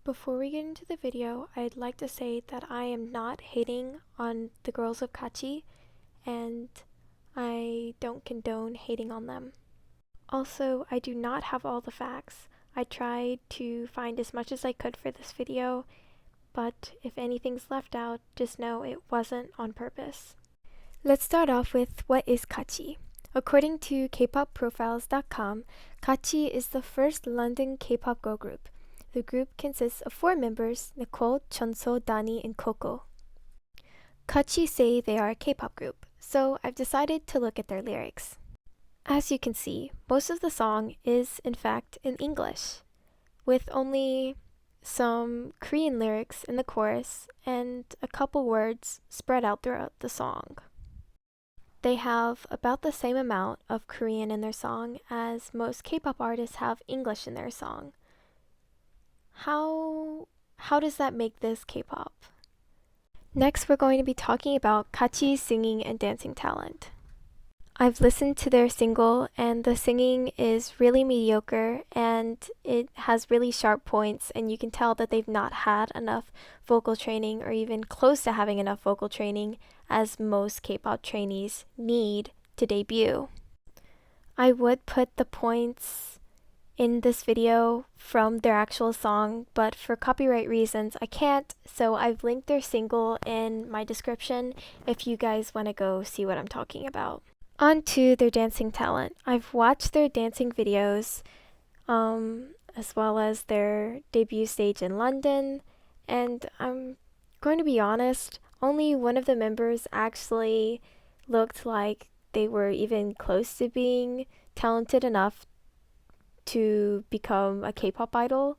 Before we get into the video, I'd like to say that I am not hating on the girls of Kaachi, and I don't condone hating on them. Also, I do not have all the facts. I tried to find as much as I could for this video, but if anything's left out, just know it wasn't on purpose. Let's start off with what is Kaachi. According to kpopprofiles.com, Kaachi is the first London K-pop girl group. The group consists of 4 members, Nicole, Chunso, Dani, and Coco. Kaachi say they are a K-pop group, so I've decided to look at their lyrics. As you can see, most of the song is in fact in English, with only some Korean lyrics in the chorus and a couple words spread out throughout the song. They have about the same amount of Korean in their song as most K-pop artists have English in their song. How does that make this K-pop? Next, we're going to be talking about Kaachi's singing and dancing talent. I've listened to their single, and the singing is really mediocre, and it has really sharp points, and you can tell that they've not had enough vocal training or even close to having enough vocal training as most K-pop trainees need to debut. I would put the points in this video from their actual song, but for copyright reasons I can't, so I've linked their single in my description if you guys want to go see what I'm talking about. On to their dancing talent. I've watched their dancing videos, as well as their debut stage in London, and I'm going to be honest, only one of the members actually looked like they were even close to being talented enough to become a K-pop idol.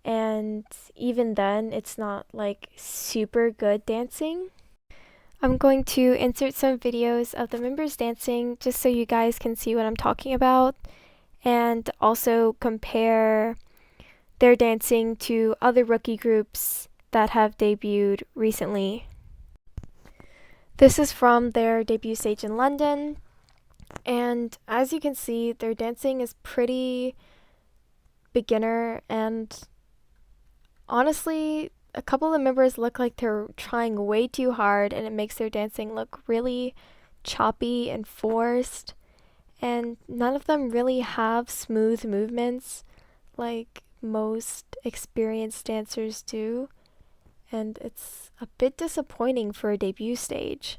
And even then, it's not like super good dancing. I'm going to insert some videos of the members dancing just so you guys can see what I'm talking about, and also compare their dancing to other rookie groups that have debuted recently. This is from their debut stage in London, and as you can see, their dancing is pretty beginner, and honestly, a couple of the members look like they're trying way too hard, and it makes their dancing look really choppy and forced, and none of them really have smooth movements like most experienced dancers do, and it's a bit disappointing for a debut stage.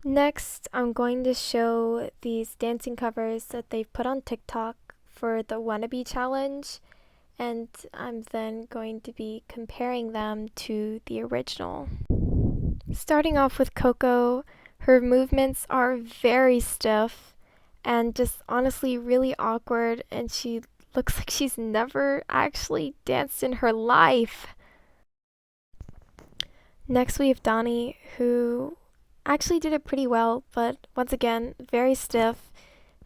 Next, I'm going to show these dancing covers that they've put on TikTok for the Wannabe challenge, and I'm then going to be comparing them to the original. Starting off with Coco, her movements are very stiff and just honestly really awkward, and she looks like she's never actually danced in her life. Next we have Dani, who actually did it pretty well, but once again, very stiff,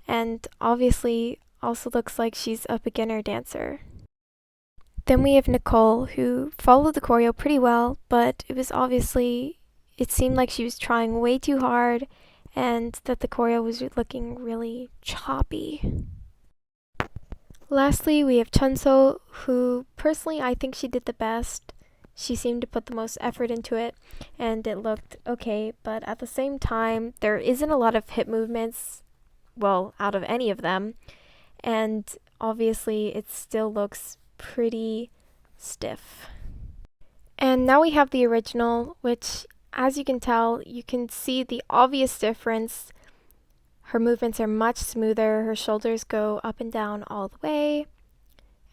and obviously also looks like she's a beginner dancer. Then we have Nicole, who followed the choreo pretty well, but it seemed like she was trying way too hard, and that the choreo was looking really choppy. Lastly, we have Chunso, who personally I think she did the best. She seemed to put the most effort into it, and it looked okay, but at the same time, there isn't a lot of hip movements, well, out of any of them, and obviously it still looks pretty stiff. And now we have the original, which, as you can tell, you can see the obvious difference. Her movements are much smoother, her shoulders go up and down all the way,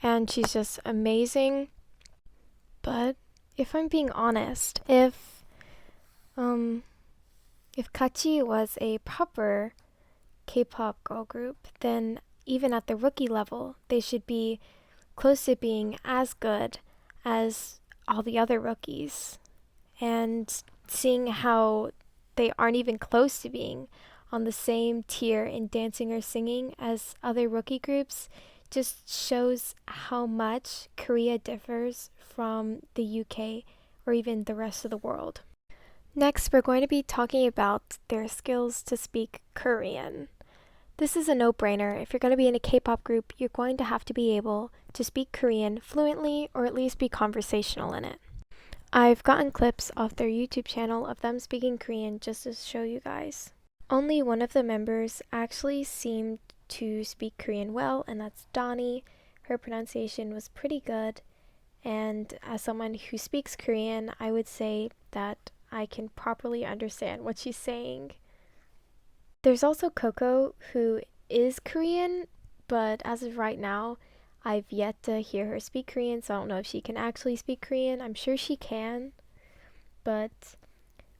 and she's just amazing. But if I'm being honest, if Kaachi was a proper K-pop girl group, then even at the rookie level, they should be close to being as good as all the other rookies. And seeing how they aren't even close to being on the same tier in dancing or singing as other rookie groups just shows how much Korea differs from the UK or even the rest of the world. Next, we're going to be talking about their skills to speak Korean. This is a no-brainer. If you're going to be in a K-pop group, you're going to have to be able to speak Korean fluently or at least be conversational in it. I've gotten clips off their YouTube channel of them speaking Korean just to show you guys. Only one of the members actually seemed to speak Korean well, and that's Donnie. Her pronunciation was pretty good, and as someone who speaks Korean, I would say that I can properly understand what she's saying. There's also Coco, who is Korean, but as of right now, I've yet to hear her speak Korean, so I don't know if she can actually speak Korean. I'm sure she can, but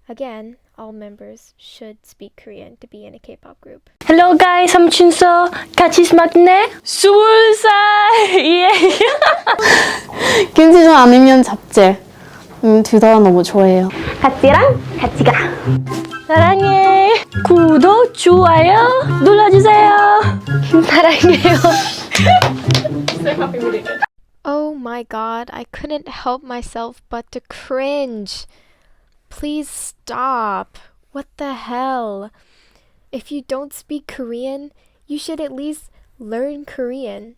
again, all members should speak Korean to be in a K-pop group. Hello guys, 삼춘서 같이 막내 20살이에요. 김치전 아니면 잡채. 둘 다 너무 좋아해요. 같이랑 같이 가. 사랑해. 구독, 좋아요 눌러주세요. 사랑해요. Oh my god, I couldn't help myself but to cringe. Please stop. What the hell? If you don't speak Korean, you should at least learn Korean.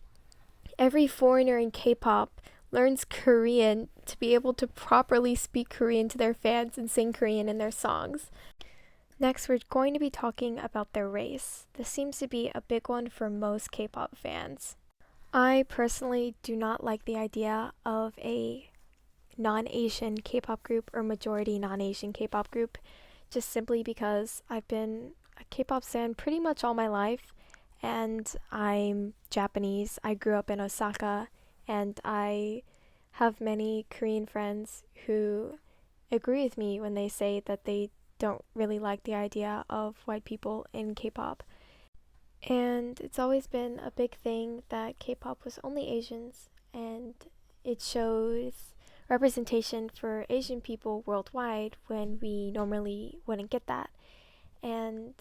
Every foreigner in K-pop learns Korean to be able to properly speak Korean to their fans and sing Korean in their songs. Next, we're going to be talking about their race. This seems to be a big one for most K-pop fans. I personally do not like the idea of a non-Asian K-pop group or majority non-Asian K-pop group, just simply because I've been a K-pop stan pretty much all my life, and I'm Japanese. I grew up in Osaka, and I have many Korean friends who agree with me when they say that they don't really like the idea of white people in K-pop. And it's always been a big thing that K-pop was only Asians, and it shows representation for Asian people worldwide when we normally wouldn't get that. And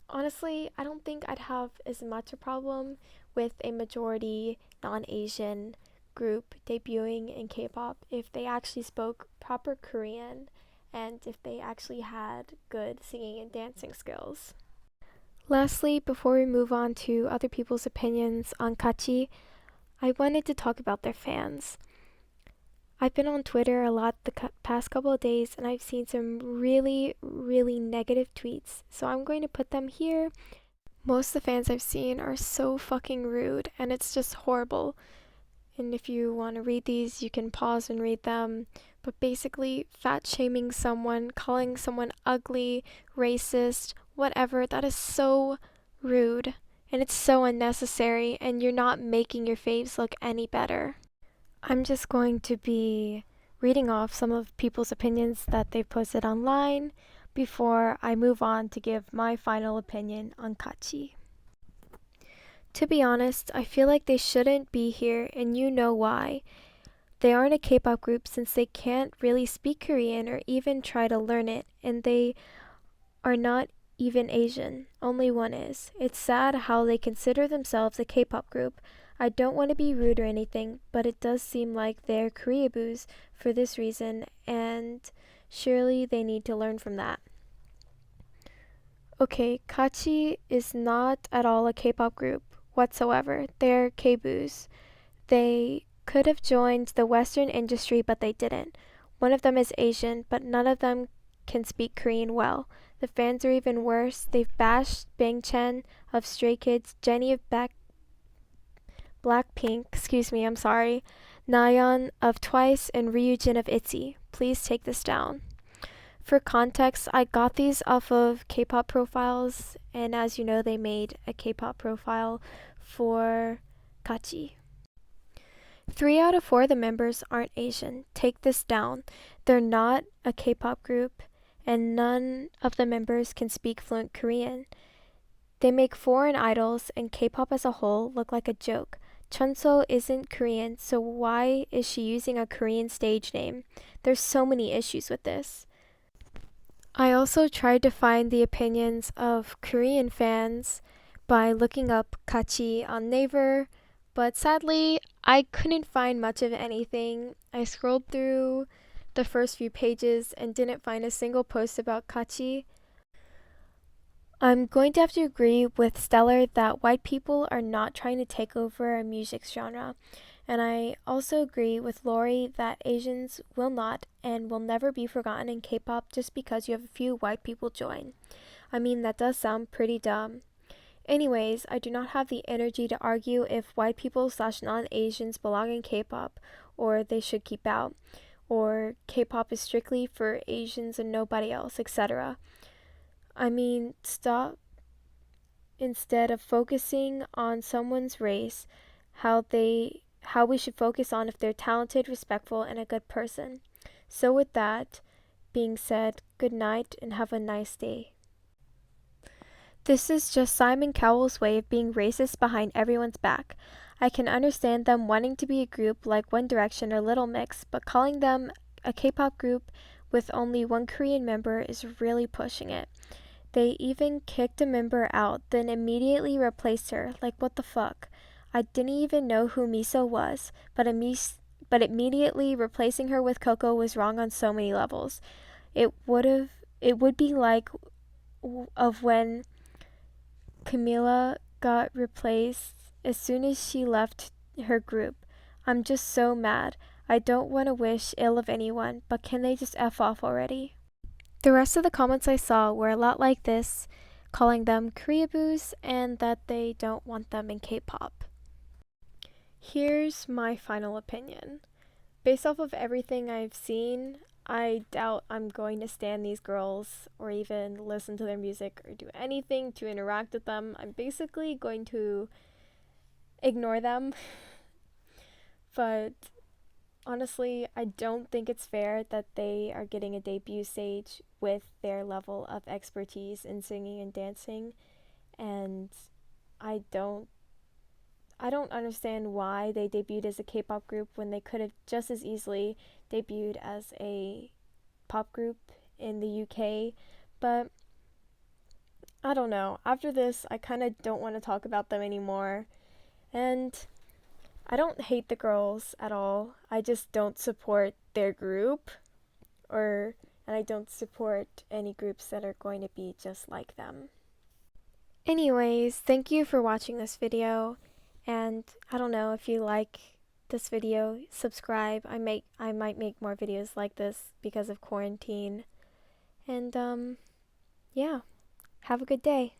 honestly, I don't think I'd have as much a problem with a majority non-Asian group debuting in K-pop if they actually spoke proper Korean and if they actually had good singing and dancing skills. Lastly, before we move on to other people's opinions on Kaachi, I wanted to talk about their fans. I've been on Twitter a lot the past couple of days, and I've seen some really, really negative tweets, so I'm going to put them here. Most of the fans I've seen are so fucking rude, and it's just horrible. And if you want to read these, you can pause and read them. But basically, fat-shaming someone, calling someone ugly, racist, whatever, that is so rude. And it's so unnecessary, and you're not making your faves look any better. I'm just going to be reading off some of people's opinions that they've posted online before I move on to give my final opinion on Kaachi. To be honest, I feel like they shouldn't be here, and you know why. They aren't a K-pop group since they can't really speak Korean or even try to learn it, and they are not even Asian. Only one is. It's sad how they consider themselves a K-pop group. I don't want to be rude or anything, but it does seem like they're Koreaboos for this reason, and surely they need to learn from that. Okay, Kaachi is not at all a K-pop group whatsoever. They're K-boos. They could have joined the Western industry, but they didn't. One of them is Asian, but none of them can speak Korean well. The fans are even worse. They've bashed Bang Chen of Stray Kids, Jennie of Blackpink, Nayeon of Twice, and Ryujin of ITZY. Please take this down. For context, I got these off of K-pop profiles, and as you know, they made a K-pop profile for Kaachi. 3 out of 4 of the members aren't Asian. Take this down. They're not a K-pop group, and none of the members can speak fluent Korean. They make foreign idols and K-pop as a whole look like a joke. Chunso isn't Korean, so why is she using a Korean stage name? There's so many issues with this. I also tried to find the opinions of Korean fans by looking up Kaachi on Naver, but sadly, I couldn't find much of anything. I scrolled through the first few pages and didn't find a single post about Kaachi. I'm going to have to agree with Stellar that white people are not trying to take over a music genre. And I also agree with Lori that Asians will not and will never be forgotten in K-pop just because you have a few white people join. I mean, that does sound pretty dumb. Anyways, I do not have the energy to argue if white people slash non-Asians belong in K-pop or they should keep out, or K-pop is strictly for Asians and nobody else, etc. I mean, stop instead of focusing on someone's race, how we should focus on if they're talented, respectful, and a good person. So with that being said, good night and have a nice day. This is just Simon Cowell's way of being racist behind everyone's back. I can understand them wanting to be a group like One Direction or Little Mix, but calling them a K-pop group with only one Korean member is really pushing it. They even kicked a member out, then immediately replaced her. Like, what the fuck? I didn't even know who Miso was, but immediately replacing her with Coco was wrong on so many levels. It would be like of when Camila got replaced as soon as she left her group. I'm just so mad. I don't want to wish ill of anyone, but can they just F off already? The rest of the comments I saw were a lot like this, calling them Koreaboos and that they don't want them in K-pop. Here's my final opinion. Based off of everything I've seen, I doubt I'm going to stan these girls or even listen to their music or do anything to interact with them. I'm basically going to ignore them. But honestly, I don't think it's fair that they are getting a debut stage with their level of expertise in singing and dancing, and I don't understand why they debuted as a K-pop group when they could have just as easily debuted as a pop group in the UK. But I don't know. After this, I kind of don't want to talk about them anymore. And I don't hate the girls at all. I just don't support their group and I don't support any groups that are going to be just like them. Anyways, thank you for watching this video, and I don't know, if you like this video, subscribe. I might make more videos like this because of quarantine. And yeah, have a good day.